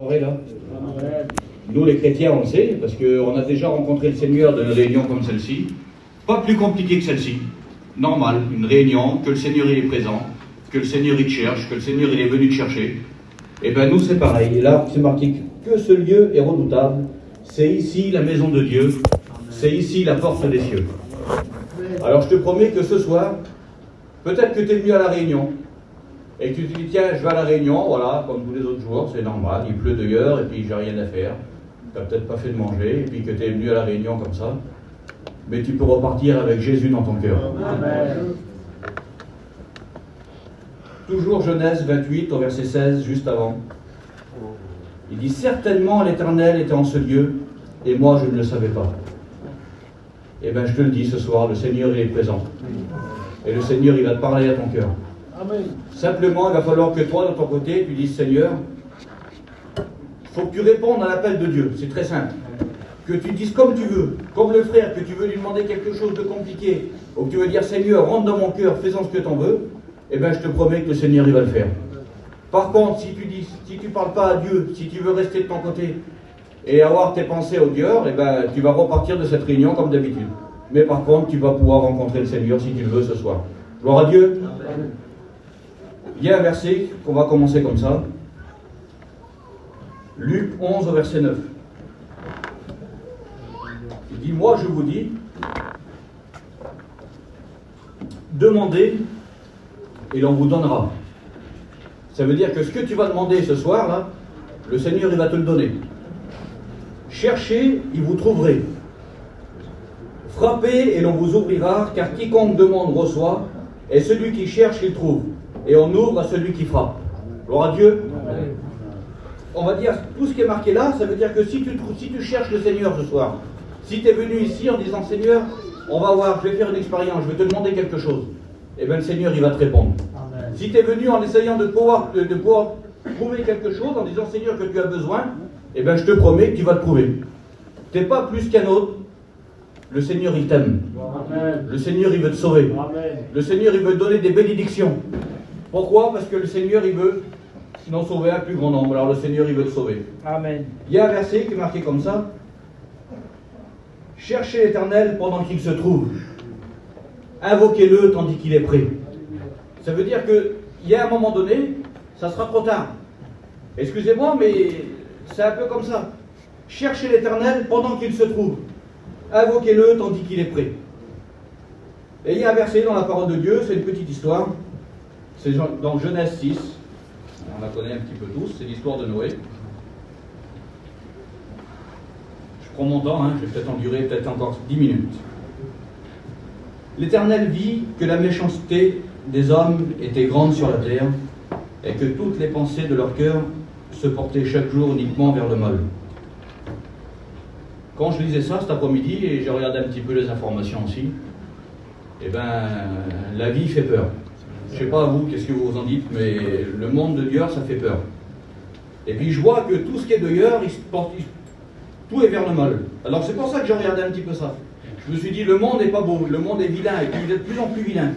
Vrai, là. Nous les chrétiens on le sait, parce qu'on a déjà rencontré le Seigneur dans une réunion comme celle-ci. Pas plus compliqué que celle-ci. Normal, une réunion, que le Seigneur il est présent, que le Seigneur il te cherche, que le Seigneur il est venu te chercher. Et bien nous c'est pareil. Et là c'est marqué que ce lieu est redoutable. C'est ici la maison de Dieu. C'est ici la porte des cieux. Alors je te promets que ce soir, peut-être que tu es venu à la réunion. Et tu te dis, tiens, je vais à la réunion, voilà, comme tous les autres jours, c'est normal, il pleut dehors, et puis j'ai rien à faire. Tu n'as peut-être pas fait de manger, et puis que tu es venu à la réunion comme ça. Mais tu peux repartir avec Jésus dans ton cœur. Amen. Toujours Genèse 28, au verset 16, juste avant. Il dit, certainement l'Éternel était en ce lieu, et moi je ne le savais pas. Eh bien je te le dis ce soir, le Seigneur il est présent. Et le Seigneur il va te parler à ton cœur. Amen. Simplement, il va falloir que toi, de ton côté, tu dises, Seigneur, il faut que tu répondes à l'appel de Dieu. C'est très simple. Que tu dises comme tu veux, comme le frère, que tu veux lui demander quelque chose de compliqué, ou que tu veux dire, Seigneur, rentre dans mon cœur, fais-en ce que tu en veux, eh bien, je te promets que le Seigneur, il va le faire. Par contre, si tu ne parles pas à Dieu, si tu veux rester de ton côté, et avoir tes pensées au dehors, eh bien, tu vas repartir de cette réunion comme d'habitude. Mais par contre, tu vas pouvoir rencontrer le Seigneur si tu le veux ce soir. Gloire à Dieu. Amen. Il y a un verset qu'on va commencer comme ça. Luc 11 au verset 9. Il dit, moi je vous dis, demandez et l'on vous donnera. Ça veut dire que ce que tu vas demander ce soir, là, le Seigneur il va te le donner. Cherchez, il vous trouverez. Frappez et l'on vous ouvrira, car quiconque demande reçoit, et celui qui cherche il trouve. Et on ouvre à celui qui frappe. Gloire à Dieu. Amen. On va dire, tout ce qui est marqué là, ça veut dire que si tu cherches le Seigneur ce soir, si tu es venu ici en disant, Seigneur, on va voir, je vais faire une expérience, je vais te demander quelque chose, et bien le Seigneur, il va te répondre. Amen. Si tu es venu en essayant de pouvoir trouver quelque chose, en disant, Seigneur, que tu as besoin, et bien je te promets que tu vas le trouver. Tu n'es pas plus qu'un autre. Le Seigneur, il t'aime. Amen. Le Seigneur, il veut te sauver. Amen. Le Seigneur, il veut te donner des bénédictions. Pourquoi? Parce que le Seigneur, il veut en sauver un plus grand nombre. Alors le Seigneur, il veut te sauver. Amen. Il y a un verset qui est marqué comme ça. Cherchez l'Éternel pendant qu'il se trouve. Invoquez-le tandis qu'il est prêt. Ça veut dire qu'il y a un moment donné, ça sera trop tard. Excusez-moi, mais c'est un peu comme ça. Cherchez l'Éternel pendant qu'il se trouve. Invoquez-le tandis qu'il est prêt. Et il y a un verset dans la parole de Dieu, c'est une petite histoire. C'est dans Genèse 6. On la connaît un petit peu tous, c'est l'histoire de Noé. Je prends mon temps, je vais peut-être endurer peut-être encore 10 minutes. L'Éternel vit que la méchanceté des hommes était grande sur la terre, et que toutes les pensées de leur cœur se portaient chaque jour uniquement vers le mal. Quand je lisais ça cet après-midi, et j'ai regardé un petit peu les informations aussi, eh bien, la vie fait peur. Je ne sais pas à vous, qu'est-ce que vous en dites, mais le monde de dehors, ça fait peur. Et puis je vois que tout ce qui est dehors, tout est vers le mal. Alors c'est pour ça que j'ai regardé un petit peu ça. Je me suis dit, le monde n'est pas beau, le monde est vilain, et puis il est de plus en plus vilain.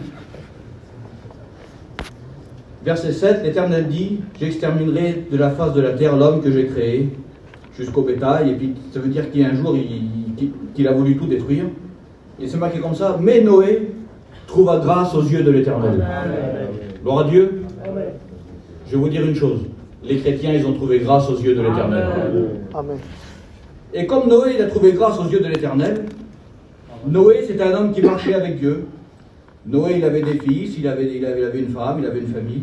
Verset 7, l'Éternel dit, j'exterminerai de la face de la terre l'homme que j'ai créé, jusqu'au bétail, et puis ça veut dire qu'il y a un jour, qu'il a voulu tout détruire. Et c'est marqué comme ça, mais Noé trouva grâce aux yeux de l'Éternel. Gloire à Dieu. Amen. Je vais vous dire une chose, les chrétiens, ils ont trouvé grâce aux yeux de l'Éternel. Amen. Et comme Noé, il a trouvé grâce aux yeux de l'Éternel, Noé, c'était un homme qui marchait avec Dieu. Noé, il avait des fils, il avait une femme, il avait une famille.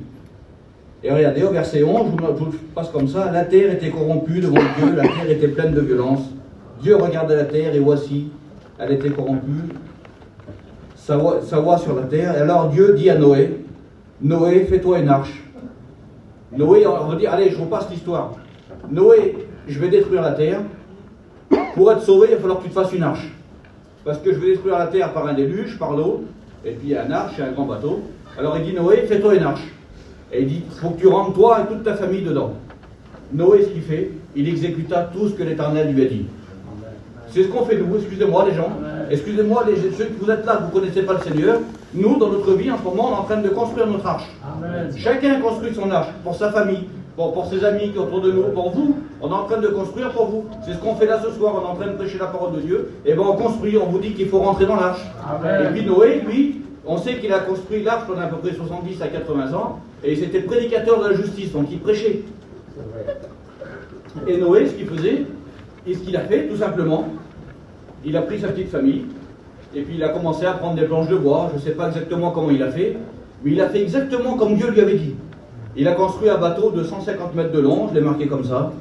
Et regardez, au verset 11, je vous passe comme ça, la terre était corrompue devant Dieu, la terre était pleine de violence. Dieu regardait la terre et voici, elle était corrompue, sa voix sur la terre. Et alors Dieu dit à Noé, Noé, fais-toi une arche. Noé, on va dire, allez, je vous passe l'histoire. Noé, je vais détruire la terre. Pour être sauvé, il va falloir que tu te fasses une arche. Parce que je vais détruire la terre par un déluge, par l'eau, et puis un arche et un grand bateau. Alors il dit, Noé, fais-toi une arche. Et il dit, il faut que tu rentres toi et toute ta famille dedans. Noé, ce qu'il fait, il exécuta tout ce que l'Éternel lui a dit. C'est ce qu'on fait nous, excusez-moi les gens. Excusez-moi ceux que vous êtes là, que vous ne connaissez pas le Seigneur. Nous, dans notre vie, en ce moment, on est en train de construire notre arche. Amen. Chacun construit son arche, pour sa famille, pour ses amis qui sont autour de nous, pour vous. On est en train de construire pour vous. C'est ce qu'on fait là ce soir, on est en train de prêcher la parole de Dieu. Et bien on construit, on vous dit qu'il faut rentrer dans l'arche. Et puis Noé, lui, on sait qu'il a construit l'arche pendant à peu près 70 à 80 ans, et c'était le prédicateur de la justice, donc il prêchait. Et Noé, ce qu'il faisait, et ce qu'il a fait, tout simplement, il a pris sa petite famille, et puis il a commencé à prendre des planches de bois. Je ne sais pas exactement comment il a fait, mais il a fait exactement comme Dieu lui avait dit. Il a construit un bateau de 150 mètres de long, je l'ai marqué comme ça,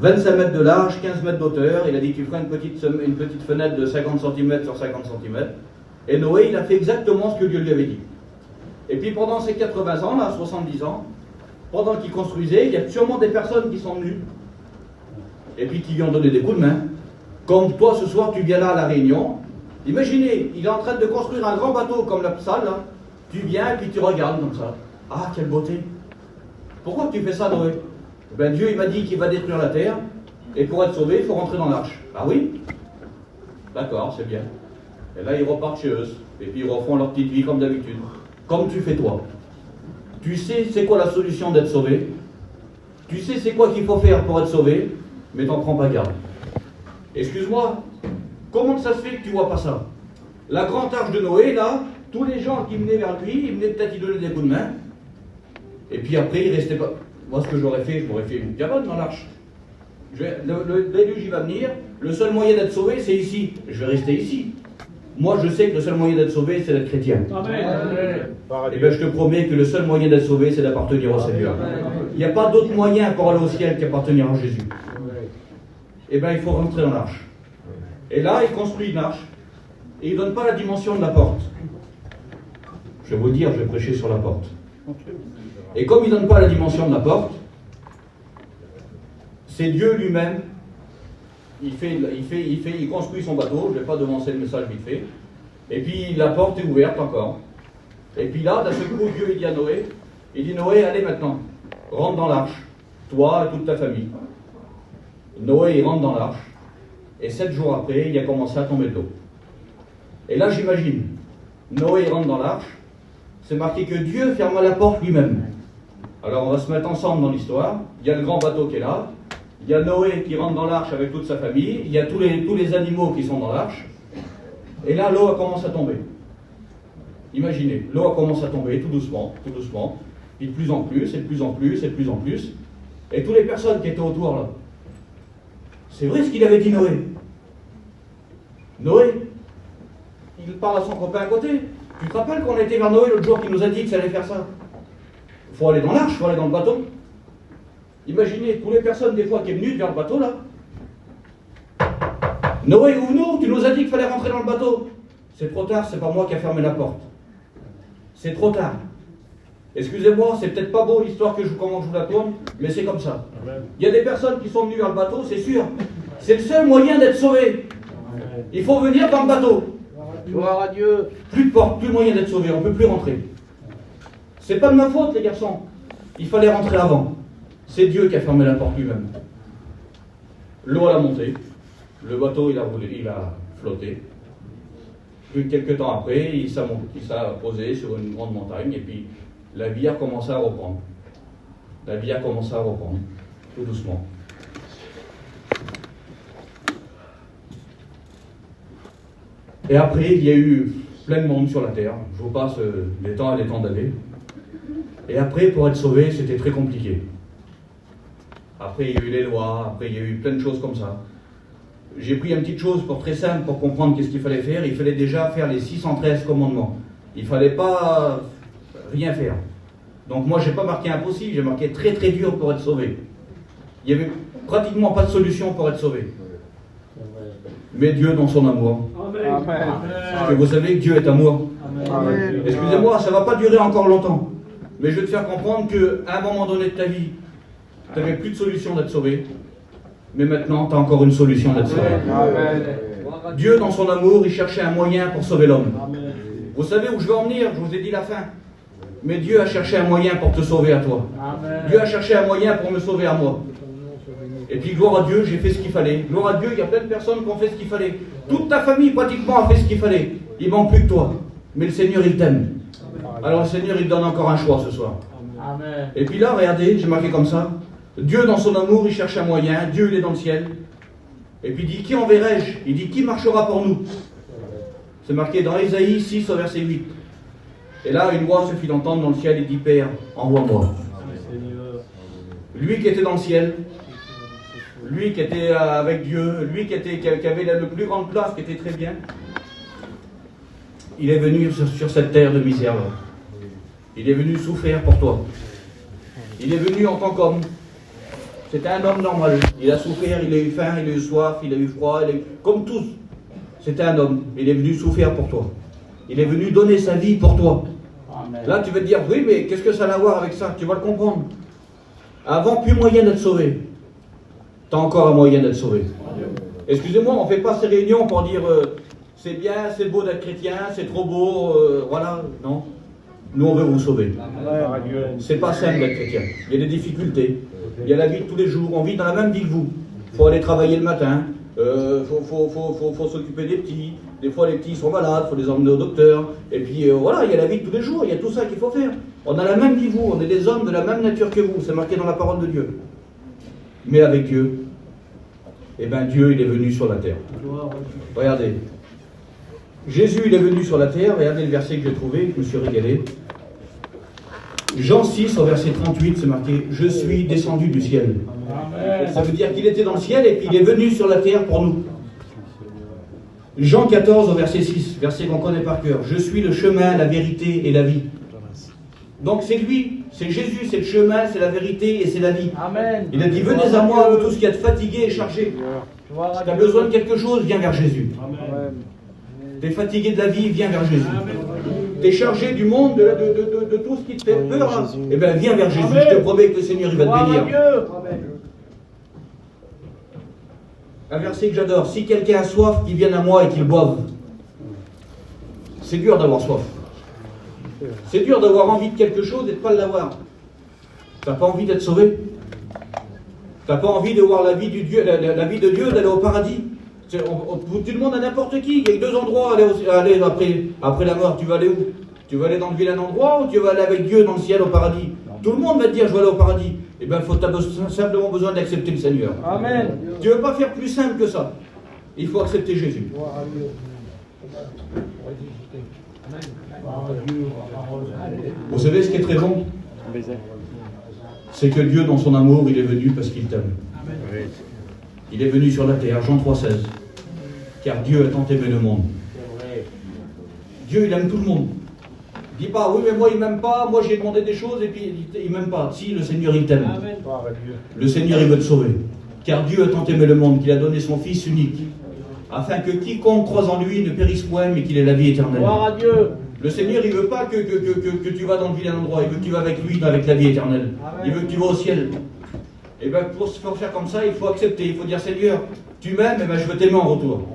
25 mètres de large, 15 mètres d'auteur. Il a dit qu'il ferait une petite fenêtre de 50 cm sur 50 cm. Et Noé, il a fait exactement ce que Dieu lui avait dit. Et puis pendant ces 80 ans, là, 70 ans, pendant qu'il construisait, il y a sûrement des personnes qui sont venues, et puis qui lui ont donné des coups de main. Comme toi, ce soir, tu viens là à la réunion. Imaginez, il est en train de construire un grand bateau comme la salle, là. Tu viens et puis tu regardes comme ça. Ah, quelle beauté! Pourquoi tu fais ça, Noé? Ben, Dieu, il m'a dit qu'il va détruire la terre, et pour être sauvé, il faut rentrer dans l'arche. Ah oui? D'accord, c'est bien. Et là, ils repartent chez eux, et puis ils refont leur petite vie comme d'habitude. Comme tu fais toi. Tu sais c'est quoi la solution d'être sauvé? Tu sais c'est quoi qu'il faut faire pour être sauvé, mais t'en prends pas garde. Excuse-moi, comment ça se fait que tu vois pas ça? La grande arche de Noé, là, tous les gens qui venaient vers lui, ils venaient peut-être y donner des coups de main, et puis après, il restait pas... Moi, ce que j'aurais fait, je m'aurais fait une cabane dans l'arche. Le déluge, il va venir, le seul moyen d'être sauvé, c'est ici. Je vais rester ici. Moi, je sais que le seul moyen d'être sauvé, c'est d'être chrétien. Et bien, je te promets que le seul moyen d'être sauvé, c'est d'appartenir au Seigneur. Il n'y a pas d'autre moyen pour aller au ciel qu'appartenir à Jésus. Et bien, il faut rentrer dans l'arche. Et là, il construit une arche, et il ne donne pas la dimension de la porte. Je vais vous le dire, je vais prêcher sur la porte. Et comme il ne donne pas la dimension de la porte, c'est Dieu lui-même. Il construit son bateau. Je ne vais pas devancer le message vite fait. Et puis la porte est ouverte encore. Et puis là, d'un seul coup, Dieu il dit à Noé, il dit Noé, allez maintenant, rentre dans l'arche, toi et toute ta famille. Noé, il rentre dans l'arche. Et 7 jours après, il a commencé à tomber de l'eau. Et là, j'imagine, Noé il rentre dans l'arche. C'est marqué que Dieu ferme la porte lui-même. Alors on va se mettre ensemble dans l'histoire. Il y a le grand bateau qui est là. Il y a Noé qui rentre dans l'arche avec toute sa famille. Il y a tous les animaux qui sont dans l'arche. Et là, l'eau commence à tomber. Imaginez, l'eau commence à tomber tout doucement, puis de plus en plus, et de plus en plus, et de plus en plus. Et toutes les personnes qui étaient autour là, c'est vrai ce qu'il avait dit Noé. Noé, il parle à son copain à côté. Tu te rappelles qu'on était vers Noé l'autre jour qui nous a dit que ça allait faire ça? Il faut aller dans l'arche, il faut aller dans le bateau. Imaginez, toutes les personnes des fois qui sont venues vers le bateau là. Noé ou nous, tu nous as dit qu'il fallait rentrer dans le bateau. C'est trop tard, c'est pas moi qui a fermé la porte. C'est trop tard. Excusez-moi, c'est peut-être pas beau l'histoire comment je vous la tourne, mais c'est comme ça. Il y a des personnes qui sont venues vers le bateau, c'est sûr. C'est le seul moyen d'être sauvé. Il faut venir dans le bateau. Gloire à Dieu. Plus de porte, plus de moyen d'être sauvé, on ne peut plus rentrer. C'est pas de ma faute, les garçons. Il fallait rentrer avant. C'est Dieu qui a fermé la porte lui-même. L'eau a monté, le bateau il a flotté. Puis quelques temps après, il s'est posé sur une grande montagne, et puis la vie a commencé à reprendre. Tout doucement. Et après, il y a eu plein de monde sur la terre. Je vous passe les temps et les temps d'années. Et après, pour être sauvé, c'était très compliqué. Après, il y a eu les lois, après, il y a eu plein de choses comme ça. J'ai pris une petite chose très simple pour comprendre qu'est-ce qu'il fallait faire. Il fallait déjà faire les 613 commandements. Il ne fallait pas rien faire. Donc moi, je n'ai pas marqué impossible, j'ai marqué très très dur pour être sauvé. Il n'y avait pratiquement pas de solution pour être sauvé. Mais Dieu dans son amour. Amen. Parce que vous savez que Dieu est amour. Amen. Excusez-moi, ça ne va pas durer encore longtemps. Mais je vais te faire comprendre qu'à un moment donné de ta vie, tu n'avais plus de solution d'être sauvé. Mais maintenant, tu as encore une solution d'être sauvé. Amen. Dieu, dans son amour, il cherchait un moyen pour sauver l'homme. Vous savez où je veux en venir? Je vous ai dit la fin. Mais Dieu a cherché un moyen pour te sauver à toi. Amen. Dieu a cherché un moyen pour me sauver à moi. Et puis, gloire à Dieu, j'ai fait ce qu'il fallait. Gloire à Dieu, il y a plein de personnes qui ont fait ce qu'il fallait. Toute ta famille, pratiquement, a fait ce qu'il fallait. Il ne manque plus que toi. Mais le Seigneur, il t'aime. Alors, le Seigneur, il te donne encore un choix ce soir. Amen. Et puis là, regardez, j'ai marqué comme ça. Dieu, dans son amour, il cherche un moyen. Dieu, il est dans le ciel. Et puis il dit, qui enverrai-je? Il dit, qui marchera pour nous? C'est marqué dans Ésaïe 6 au verset 8. Et là, une voix se fit entendre dans le ciel et dit, Père, envoie-moi. Lui qui était dans le ciel, lui qui était avec Dieu, lui qui avait la plus grande place, qui était très bien, il est venu sur cette terre de misère. Il est venu souffrir pour toi. Il est venu en tant qu'homme. C'était un homme normal. Il a souffert, il a eu faim, il a eu soif, il a eu froid, comme tous. C'était un homme. Il est venu souffrir pour toi. Il est venu donner sa vie pour toi. Amen. Là, tu vas te dire, oui, mais qu'est-ce que ça a à voir avec ça? Tu vas le comprendre. Avant, plus moyen d'être sauvé. Tu as encore un moyen d'être sauvé. Excusez-moi, on ne fait pas ces réunions pour dire c'est bien, c'est beau d'être chrétien, c'est trop beau, voilà. Non. Nous, on veut vous sauver. C'est pas simple d'être chrétien. Il y a des difficultés. Il y a la vie de tous les jours. On vit dans la même vie que vous. Il faut aller travailler le matin. Faut s'occuper des petits. Des fois, les petits sont malades. Il faut les emmener au docteur. Et puis, voilà, il y a la vie de tous les jours. Il y a tout ça qu'il faut faire. On a la même vie que vous. On est des hommes de la même nature que vous. C'est marqué dans la parole de Dieu. Mais avec Dieu, eh bien, Dieu, il est venu sur la terre. Regardez. Jésus, il est venu sur la terre. Regardez le verset que j'ai trouvé. Je me suis régalé. Jean 6, au verset 38, c'est marqué « Je suis descendu du ciel ». Ça veut dire qu'il était dans le ciel et puis il est venu sur la terre pour nous. Jean 14, au verset 6, verset qu'on connaît par cœur. « Je suis le chemin, la vérité et la vie ». Donc c'est lui, c'est Jésus, c'est le chemin, c'est la vérité et c'est la vie. Amen. Il a dit « Venez à moi, vous tous qui êtes fatigués et chargés. Si tu as besoin de quelque chose, viens vers Jésus. Tu es fatigué de la vie, viens vers Jésus. Tu es chargé du monde, de tout ce qui te fait peur, hein. Eh bien, viens vers Jésus. Je te promets que le Seigneur, il va te bénir. Un verset que j'adore. Si quelqu'un a soif, qu'il vienne à moi et qu'il boive. C'est dur d'avoir soif. C'est dur d'avoir envie de quelque chose et de ne pas l'avoir. Tu n'as pas envie d'être sauvé? Tu n'as pas envie de voir la vie de Dieu, d'aller au paradis? Tu demandes à n'importe qui. Il y a que deux endroits à aller après la mort. Tu vas aller où? Tu vas aller dans le vilain endroit ou tu vas aller avec Dieu dans le ciel au paradis? Tout le monde va te dire je vais aller au paradis. Eh bien, tu as simplement besoin d'accepter le Seigneur. Amen. Tu ne veux pas faire plus simple que ça. Il faut accepter Jésus. Vous savez ce qui est très bon? C'est que Dieu, dans son amour, il est venu parce qu'il t'aime. Il est venu sur la terre, Jean 3,16. Car Dieu a tant aimé le monde. Dieu, il aime tout le monde. Il ne dit pas, oui, mais moi, il ne m'aime pas, moi, j'ai demandé des choses, et puis il ne m'aime pas. Si, le Seigneur, il t'aime. Le Seigneur, il veut te sauver. Car Dieu a tant aimé le monde qu'il a donné son Fils unique, afin que quiconque croise en lui ne périsse point, mais qu'il ait la vie éternelle. Gloire à Dieu. Le Seigneur, il ne veut pas que tu vas dans le vilain endroit, il veut que tu vas avec lui, avec la vie éternelle. Amen. Il veut que tu vas au ciel. Et bien, pour faire comme ça, il faut accepter. Il faut dire, Seigneur, tu m'aimes, et ben, je veux t'aimer en retour.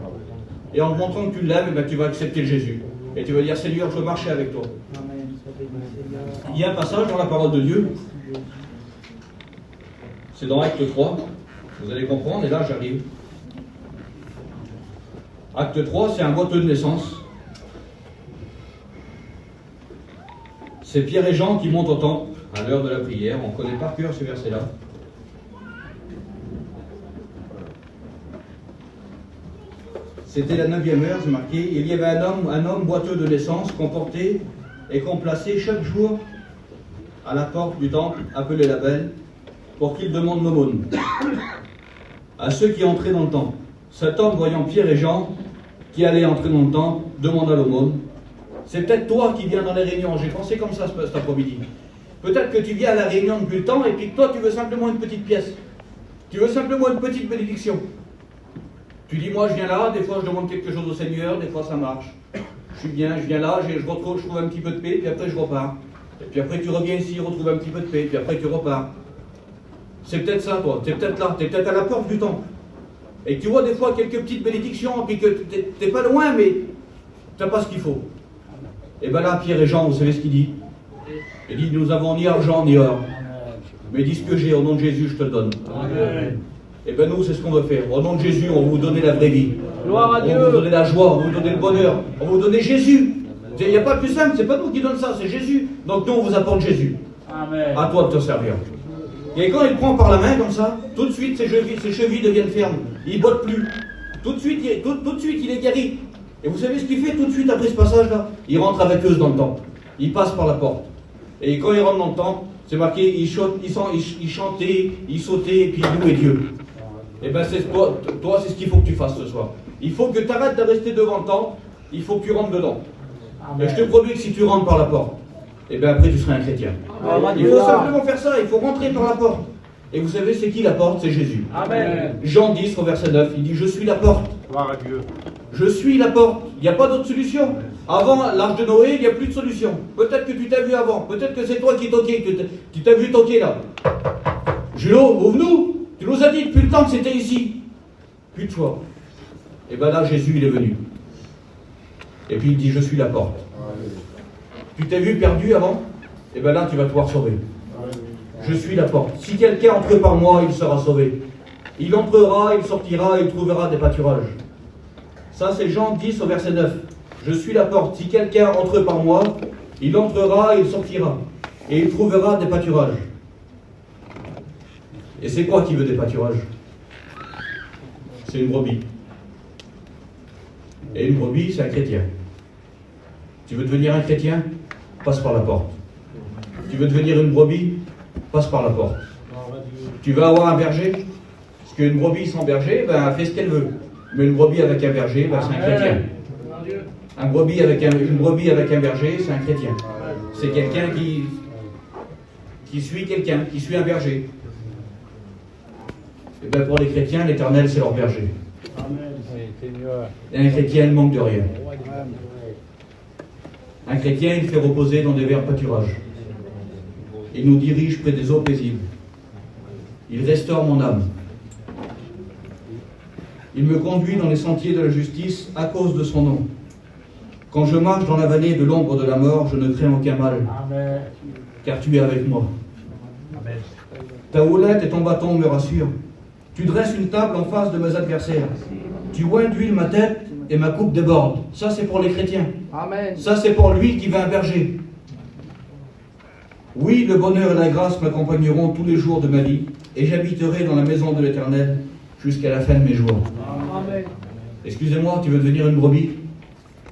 Et en te montrant que tu l'aimes, ben, tu vas accepter Jésus. Et tu vas dire, Seigneur, je veux marcher avec toi. Il y a un passage dans la parole de Dieu. C'est dans Acte 3. Vous allez comprendre, et là, j'arrive. Acte 3, c'est un boiteux de naissance. C'est Pierre et Jean qui montent au temple à l'heure de la prière. On connaît par cœur ce verset-là. C'était la 9e heure, c'est marqué. Il y avait un homme boiteux de naissance qu'on portait et qu'on plaçait chaque jour à la porte du temple, appelé la Belle, pour qu'il demande l'aumône à ceux qui entraient dans le temple. Cet homme, voyant Pierre et Jean qui allaient entrer dans le temple, demanda l'aumône. C'est peut-être toi qui viens dans les réunions. J'ai pensé comme ça cet après-midi. Peut-être que tu viens à la réunion depuis le temps et puis que toi tu veux simplement une petite pièce. Tu veux simplement une petite bénédiction. Tu dis, moi je viens là, des fois je demande quelque chose au Seigneur, des fois ça marche. Je suis bien, je viens là, je trouve un petit peu de paix, puis après je repars. Et puis après tu reviens ici, retrouves un petit peu de paix, puis après tu repars. C'est peut-être ça toi, tu es peut-être là, tu es peut-être à la porte du temple. Et tu vois des fois quelques petites bénédictions, puis que tu n'es pas loin, mais tu n'as pas ce qu'il faut. Et bien là, Pierre et Jean, vous savez ce qu'il dit? Il dit, nous n'avons ni argent ni or, mais dis ce que j'ai, au nom de Jésus, je te le donne. Amen. Et bien nous, c'est ce qu'on veut faire. Au nom de Jésus, on va vous donner la vraie vie. Gloire à Dieu. On va vous donner la joie, on va vous donner le bonheur, on va vous donner Jésus. Il n'y a pas plus simple, c'est pas nous qui donnons ça, c'est Jésus. Donc nous, on vous apporte Jésus. Amen. À toi de te servir. Et quand il prend par la main comme ça, tout de suite ses chevilles deviennent fermes. Il ne botte plus. Tout de suite, il est guéri. Et vous savez ce qu'il fait tout de suite après ce passage-là? Il rentre avec eux dans le temple. Il passe par la porte. Et quand il rentre dans le temple, c'est marqué, il chantait, il sautait, et puis il louait Dieu. Et bien toi, c'est ce qu'il faut que tu fasses ce soir. Il faut que tu arrêtes de rester devant le temple, il faut que tu rentres dedans. Et je te promets que si tu rentres par la porte, et bien après tu seras un chrétien. Il faut simplement faire ça, il faut rentrer par la porte. Et vous savez, c'est qui la porte? C'est Jésus. Amen. Jean 10 au verset 9, il dit, je suis la porte. Gloire à Dieu. Je suis la porte. Il n'y a pas d'autre solution. Avant l'arche de Noé, il n'y a plus de solution. Peut-être que tu t'as vu avant. Peut-être que c'est toi qui toquais, que tu t'as vu toquer là. Julo, ouvre-nous. Tu nous as dit depuis le temps que c'était ici. Plus de choix. Et bien là, Jésus, il est venu. Et puis il dit, je suis la porte. Tu t'es vu perdu avant? Et bien là, tu vas te voir sauver. Je suis la porte. Si quelqu'un entre par moi, il sera sauvé. Il entrera, il sortira, il trouvera des pâturages. Ça, c'est Jean 10 au verset 9. Je suis la porte. Si quelqu'un entre par moi, il entrera, il sortira. Et il trouvera des pâturages. Et c'est quoi qui veut des pâturages? C'est une brebis. Et une brebis, c'est un chrétien. Tu veux devenir un chrétien? Passe par la porte. Tu veux devenir une brebis? Passe par la porte. Tu veux avoir un berger? Parce qu'une brebis sans berger, ben, elle fait ce qu'elle veut. Mais une brebis avec un berger, ben, c'est un chrétien. Une brebis avec un berger, c'est un chrétien. C'est quelqu'un qui suit quelqu'un, qui suit un berger. Et ben, pour les chrétiens, l'Éternel, c'est leur berger. Et un chrétien ne manque de rien. Un chrétien, il fait reposer dans des verts pâturages. Il nous dirige près des eaux paisibles. Il restaure mon âme. Il me conduit dans les sentiers de la justice à cause de son nom. Quand je marche dans la vallée de l'ombre de la mort, je ne crains aucun mal. Amen. Car tu es avec moi. Amen. Ta houlette et ton bâton me rassurent. Tu dresses une table en face de mes adversaires. Tu oins d'huile ma tête et ma coupe déborde. Ça, c'est pour les chrétiens. Amen. Ça, c'est pour lui qui va un berger. Oui, le bonheur et la grâce m'accompagneront tous les jours de ma vie, et j'habiterai dans la maison de l'Éternel jusqu'à la fin de mes jours. Amen. Excusez-moi, tu veux devenir une brebis?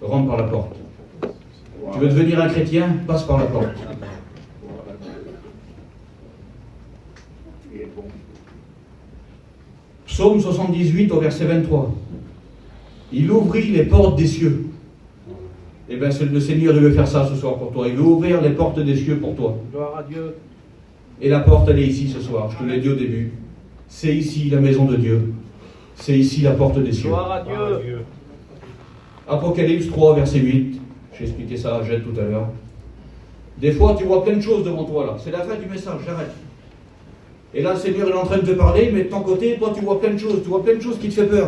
Rentre par la porte. Tu veux devenir un chrétien? Passe par la porte. Psaume 78 au verset 23. Il ouvrit les portes des cieux. Eh bien, le Seigneur, il veut faire ça ce soir pour toi. Il veut ouvrir les portes des cieux pour toi. Gloire à Dieu. Et la porte, elle est ici ce soir. Je te l'ai dit au début. C'est ici la maison de Dieu. C'est ici la porte des cieux. Gloire à Dieu. Apocalypse 3, verset 8. J'ai expliqué ça à Jette tout à l'heure. Des fois, tu vois plein de choses devant toi là. C'est la fin du message, j'arrête. Et là, le Seigneur est en train de te parler, mais de ton côté, toi, tu vois plein de choses. Tu vois plein de choses qui te font peur.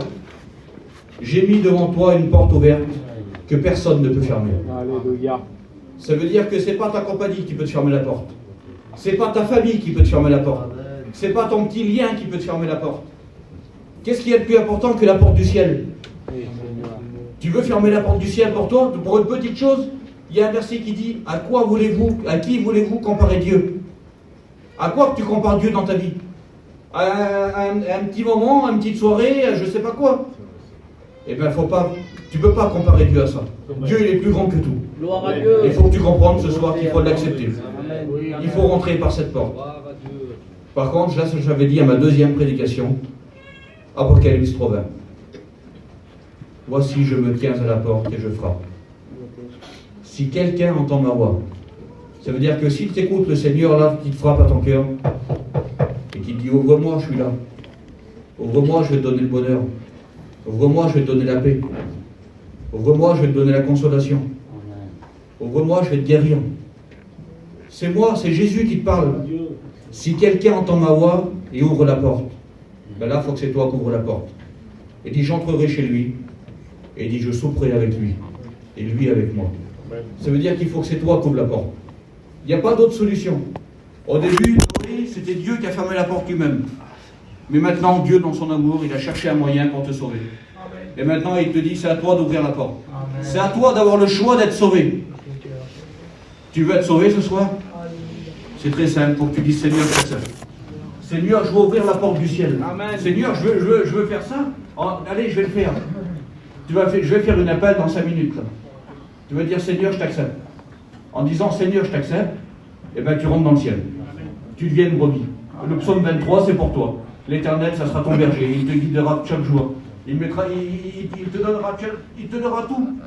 J'ai mis devant toi une porte ouverte que personne ne peut fermer. Alléluia. Ça veut dire que c'est pas ta compagnie qui peut te fermer la porte. C'est pas ta famille qui peut te fermer la porte. C'est pas ton petit lien qui peut te fermer la porte. Qu'est-ce qui est le plus important que la porte du ciel? Tu veux fermer la porte du ciel pour toi, pour une petite chose? Il y a un verset qui dit, à qui voulez-vous comparer Dieu? À quoi que tu compares Dieu dans ta vie? À un petit moment, à une petite soirée, à je sais pas quoi? Eh bien, tu ne peux pas comparer Dieu à ça. Dieu, il est plus grand que tout. Gloire à Dieu. Il faut que tu comprennes ce soir qu'il faut l'accepter. Amen. Il faut rentrer par cette porte. Par contre, là, j'avais dit à ma deuxième prédication, Apocalypse 3:20. Voici, je me tiens à la porte et je frappe. Si quelqu'un entend ma voix, ça veut dire que s'il t'écoute, le Seigneur, là, qui te frappe à ton cœur, et qui te dit, ouvre-moi, je suis là. Ouvre-moi, je vais te donner le bonheur. Ouvre-moi, je vais te donner la paix. Ouvre-moi, je vais te donner la consolation. Ouvre-moi, je vais te guérir. C'est moi, c'est Jésus qui te parle. Si quelqu'un entend ma voix et ouvre la porte, ben là, il faut que c'est toi qui ouvre la porte. Et dit, j'entrerai chez lui. Et dit, je souperai avec lui. Et lui avec moi. Ça veut dire qu'il faut que c'est toi qui ouvre la porte. Il n'y a pas d'autre solution. Au début, c'était Dieu qui a fermé la porte lui-même. Mais maintenant, Dieu, dans son amour, il a cherché un moyen pour te sauver. Et maintenant, il te dit, c'est à toi d'ouvrir la porte. C'est à toi d'avoir le choix d'être sauvé. Tu veux être sauvé ce soir? C'est très simple, pour que tu dises Seigneur, fais ça. Seigneur, je veux ouvrir la porte du ciel. Amen. Seigneur, je veux faire ça. Oh, allez, je vais le faire. Je vais faire une appel dans 5 minutes. Là. Tu vas dire Seigneur, je t'accepte. En disant Seigneur, je t'accepte, et bien tu rentres dans le ciel. Tu deviens une brebis. Le psaume 23, c'est pour toi. L'Éternel, ça sera ton berger. Il te guidera chaque jour. Il te donnera tout.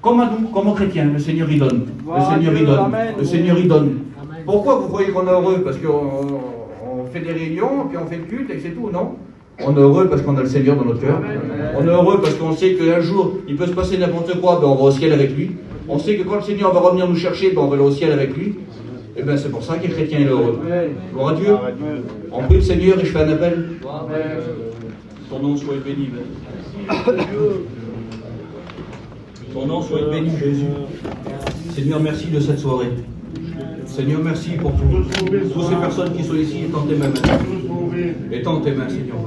Comme à nous, comme aux chrétiens, le Seigneur il donne. Le Seigneur il donne. Le Seigneur il donne. Pourquoi vous croyez qu'on est heureux? Parce qu'on fait des réunions, puis on fait le culte et c'est tout, non? On est heureux parce qu'on a le Seigneur dans notre cœur. On est heureux parce qu'on sait qu'un jour, il peut se passer n'importe quoi, ben on va au ciel avec lui. On sait que quand le Seigneur va revenir nous chercher, ben on va aller au ciel avec lui. Et bien c'est pour ça qu'un chrétien est heureux. Gloire à Dieu. On prie le Seigneur et je fais un appel. Ton nom soit béni. Ton nom soit béni, Jésus. Seigneur, merci de cette soirée. Seigneur, merci pour toutes ces personnes qui sont ici, étends tes mains maintenant. Étends tes mains, Seigneur.